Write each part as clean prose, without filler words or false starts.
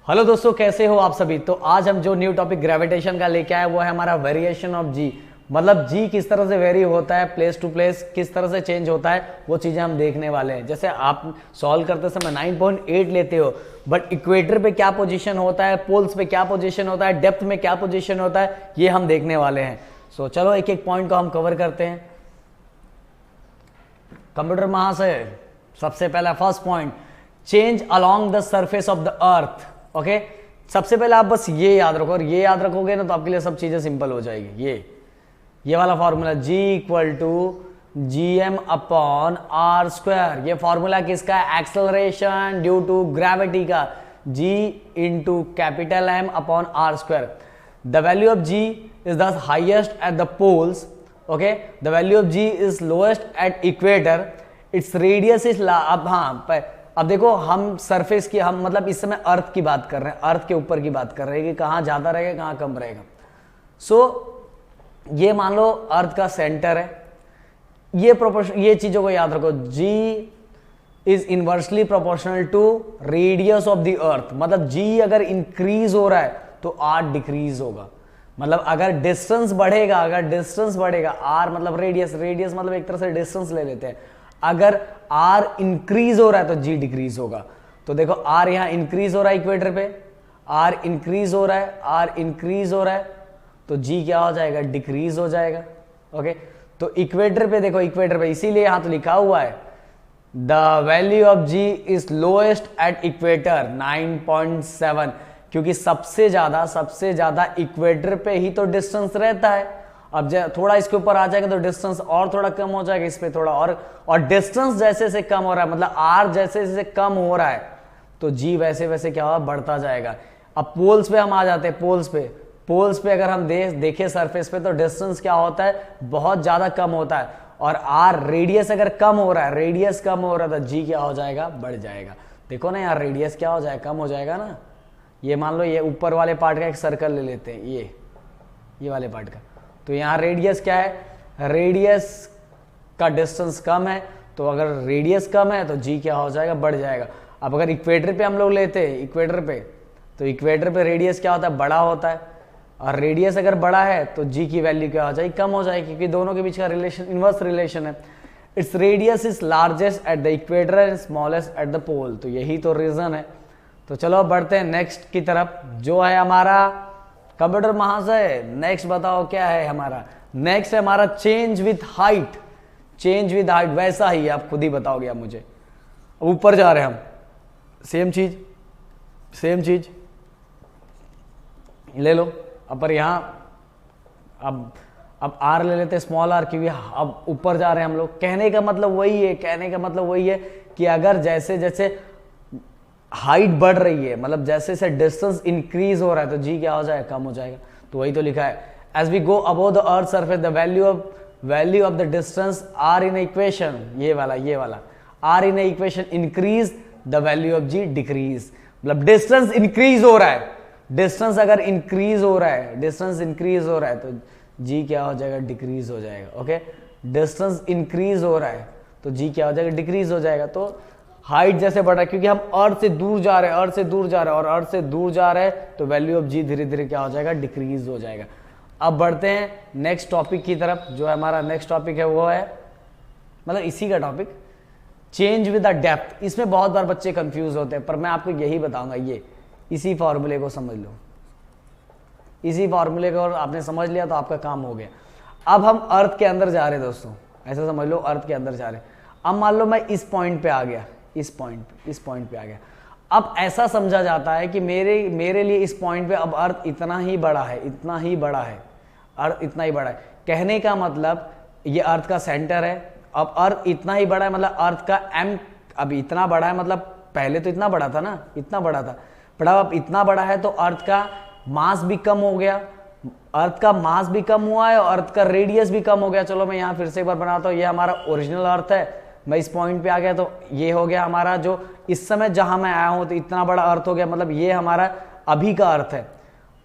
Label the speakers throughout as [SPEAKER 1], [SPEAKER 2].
[SPEAKER 1] Hello दोस्तों, कैसे हो आप सभी। तो आज हम जो न्यू टॉपिक ग्रेविटेशन का लेके आए वो है हमारा वेरिएशन ऑफ जी। मतलब जी किस तरह से वेरी होता है, प्लेस टू प्लेस किस तरह से चेंज होता है, वो चीजें हम देखने वाले हैं। जैसे आप सॉल्व करते समय 9.8 लेते हो, बट इक्वेटर पे क्या पोजीशन होता है, पोल्स पे क्या पोजीशन होता है, डेप्थ में क्या पोजीशन होता है, ये हम देखने वाले हैं। सो चलो एक एक पॉइंट को हम कवर करते हैं। कंप्यूटर महाशय, सबसे पहला first point, change along the surface of the earth. Okay, सबसे पहले आप बस ये याद रखो, और ये याद रखोगे ना तो आपके लिए सब चीजें सिंपल हो जाएगी। ये वाला formula G equal to GM upon R square, ये फॉर्मूला किसका है, एक्सेलरेशन ड्यू टू ग्रेविटी का, G into capital M upon R square. The value of G is the highest at the poles, okay, the value of G is lowest at equator, its radius is अब देखो हम surface की, हम मतलब इस समय अर्थ की बात कर रहे हैं, अर्थ के ऊपर की बात कर रहे हैं कि कहाँ ज्यादा रहेगा कहाँ कम रहेगा। ये मान लो अर्थ का सेंटर है, ये प्रोपोर्शन, ये चीजों को याद रखो, G is inversely proportional to radius of the earth. मतलब G अगर इंक्रीज हो रहा है तो R डिक्रीज होगा। मतलब अगर डिस्टेंस बढ़ेगा, R मतलब रेडियस मतलब एक तरह से डिस्टेंस ले लेते हैं, अगर R इंक्रीज हो रहा है तो G डिक्रीज होगा। तो देखो R यहां इंक्रीज हो रहा है इक्वेटर पे, R इंक्रीज हो रहा है तो G क्या हो जाएगा, डिक्रीज हो जाएगा। ओके, तो इक्वेटर पे देखो, इक्वेटर पे इसीलिए यहां तो लिखा हुआ है the value of G is lowest at equator 9.7, क्योंकि सबसे ज्यादा इक्वेटर पे ही तो डिस्टेंस रहता है। अब थोड़ा इसके ऊपर आ जाएगा तो डिस्टेंस और थोड़ा कम हो जाएगा, इस पे थोड़ा और डिस्टेंस जैसे से कम हो रहा है, मतलब R जैसे जैसे कम हो रहा है तो G वैसे वैसे क्या होगा, बढ़ता जाएगा। अब पोल्स पे हम आ जाते हैं, पोल्स पे अगर हम देखें सरफेस पे तो डिस्टेंस क्या होता है, बहुत ज्यादा कम होता है, और R रेडियस अगर कम हो रहा है तो G क्या हो जाएगा, बढ़ जाएगा। देखो ना यार, रेडियस क्या हो जाएगा, कम हो जाएगा ना। ये मान लो ये ऊपर वाले पार्ट का एक सर्कल ले लेते हैं, ये वाले पार्ट का, तो यहाँ रेडियस क्या है, रेडियस का डिस्टेंस कम है, तो अगर रेडियस कम है तो G क्या हो जाएगा, बढ़ जाएगा। अब अगर इक्वेटर पे हम लोग लेते हैं, इक्वेटर पे रेडियस क्या होता है, बड़ा होता है, और रेडियस अगर बड़ा है तो G की वैल्यू क्या हो जाएगी, कम हो जाएगी, क्योंकि दोनों के बीच का रिलेशन इनवर्स रिलेशन है। Its radius is largest at the equator and smallest at the pole, तो यही तो रीजन है। तो चलो बढ़ते हैं नेक्स्ट की तरफ, जो है हमारा कंप्यूटर महाशय, नेक्स्ट बताओ क्या है हमारा। नेक्स्ट है हमारा चेंज विथ हाइट। वैसा ही आप खुद ही बताओगे आप मुझे। अब ऊपर जा रहे हैं हम, सेम चीज ले लो। अब यहां अब R ले लेते हैं, स्मॉल r, क्योंकि अब ऊपर जा रहे हैं हम लोग। कहने का मतलब वही है कि अगर जैसे जैसे हाइट बढ़ रही है, मतलब जैसे जैसे डिस्टेंस इंक्रीज हो रहा है तो G क्या हो जाएगा, कम हो जाएगा। तो वही तो लिखा है, as we go above the earth surface the value of the distance R in equation, ये वाला R in equation increase, the value of G decrease. मतलब डिस्टेंस इंक्रीज हो रहा है, डिस्टेंस अगर इंक्रीज हो रहा है तो G क्या हो जाएगा, डिक्रीज हो जाएगा। ओके, डिस्टेंस इंक्रीज हो रहा है तो G क्या हो जाएगा, डिक्रीज हो जाएगा। तो हाइट जैसे बढ़ रहा है, क्योंकि हम अर्थ से दूर जा रहे हैं, तो वैल्यू ऑफ G धीरे धीरे क्या हो जाएगा, डिक्रीज हो जाएगा। अब बढ़ते हैं नेक्स्ट टॉपिक की तरफ, जो हमारा नेक्स्ट टॉपिक है वो है, मतलब इसी का topic, change with the depth. इसमें बहुत बार बच्चे कंफ्यूज होते हैं, पर मैं आपको यही बताऊंगा, इसी फॉर्मूले को समझ लो, इसी फॉर्मूले को आपने समझ लिया तो आपका काम हो गया। अब हम अर्थ के अंदर जा रहे हैं दोस्तों, ऐसा समझ लो, अर्थ के अंदर जा रहे हैं। अब मान लो मैं इस पॉइंट पे आ गया, इस पॉइंट पे आ गया। अब ऐसा समझा जाता है कि मेरे लिए इस पॉइंट पे अब अर्थ इतना ही बड़ा है, अर्थ इतना ही बड़ा है। कहने का मतलब ये अर्थ का सेंटर है, अब अर्थ इतना ही बड़ा है, मतलब अर्थ का M अभी इतना बड़ा है, मतलब पहले तो इतना बड़ा था ना, पर अब इतना बड़ा है तो अर्थ का मास भी कम हो गया, अर्थ का मास भी कम हुआ है और अर्थ का रेडियस भी कम हो गया। चलो मैं यहाँ फिर से एक बार बनाता हूँ, ये हमारा ओरिजिनल अर्थ है, मैं इस पॉइंट पे आ गया तो ये हो गया हमारा, जो इस समय जहां मैं आया हूं तो इतना बड़ा अर्थ हो गया, मतलब ये हमारा अभी का अर्थ है।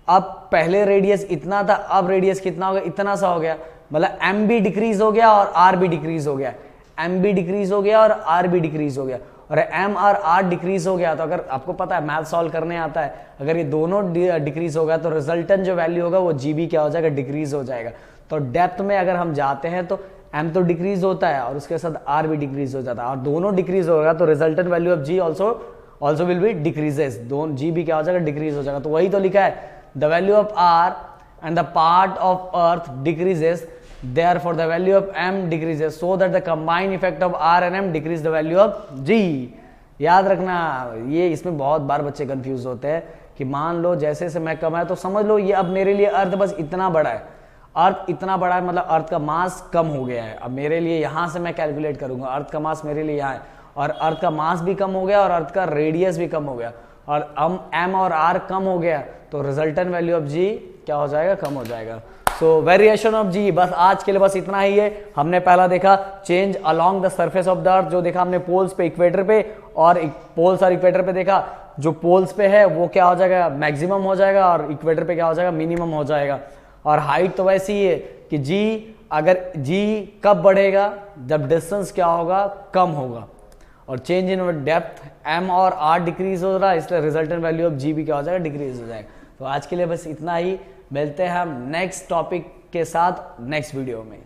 [SPEAKER 1] अब पहले रेडियस इतना था, अब रेडियस कितना हो गया, इतना सा हो गया, मतलब M भी डिक्रीज हो गया और R भी डिक्रीज हो गया, और R भी डिक्रीज हो गया। और एम और आर डिक्रीज हो गया, तो अगर आपको पता है मैथ सॉल्व करने आता है, अगर ये दोनों डिक्रीज हो गया तो रिजल्टेंट जो वैल्यू होगा वो जी बी क्या हो जाएगा, डिक्रीज हो जाएगा। तो डेप्थ में अगर हम जाते हैं तो एम तो डिक्रीज होता है और उसके साथ आर भी डिक्रीज हो जाता है, और दोनों डिक्रीज होगा तो resultant value of G also will be decreases, दोनों जी भी क्या हो जाएगा, डिक्रीज हो जाएगा। तो वही तो लिखा है, the value of R and the part of earth decreases, therefore the value of m decreases, so that the combined effect of r and m decrease the value of g। याद रखना, ये इसमें बहुत बार बच्चे कंफ्यूज होते हैं कि मान लो जैसे से मैं कम है तो समझ लो ये अब मेरे लिए अर्थ बस इतना बड़ा है, अर्थ इतना बड़ा है मतलब अर्थ का मास कम हो गया है। अब मेरे लिए यहां से मैं कैलकुलेट करूंगा, अर्थ का मास मेरे लिए यहाँ है और अर्थ का मास भी कम हो गया और अर्थ का रेडियस भी कम हो गया और एम और आर कम हो गया, तो रिजल्टेंट वैल्यू ऑफ जी क्या हो जाएगा, कम हो जाएगा। सो वेरिएशन ऑफ जी, बस आज के लिए बस इतना ही है। हमने पहला देखा change along the surface of the अर्थ, जो देखा हमने पोल्स पे, इक्वेटर पे, और पोल्स और इक्वेटर पे देखा, जो पोल्स पे है वो क्या हो जाएगा, मैक्सिमम हो जाएगा, और इक्वेटर पे क्या हो जाएगा, मिनिमम हो जाएगा। और हाइट तो वैसी ही है कि जी, अगर जी कब बढ़ेगा, जब डिस्टेंस क्या होगा, कम होगा। और चेंज इन डेप्थ एम और आर डिक्रीज हो रहा है, इसलिए रिजल्टेंट वैल्यू ऑफ जी भी क्या हो जाएगा, डिक्रीज हो जाएगा। तो आज के लिए बस इतना ही, मिलते हैं हम नेक्स्ट टॉपिक के साथ नेक्स्ट वीडियो में।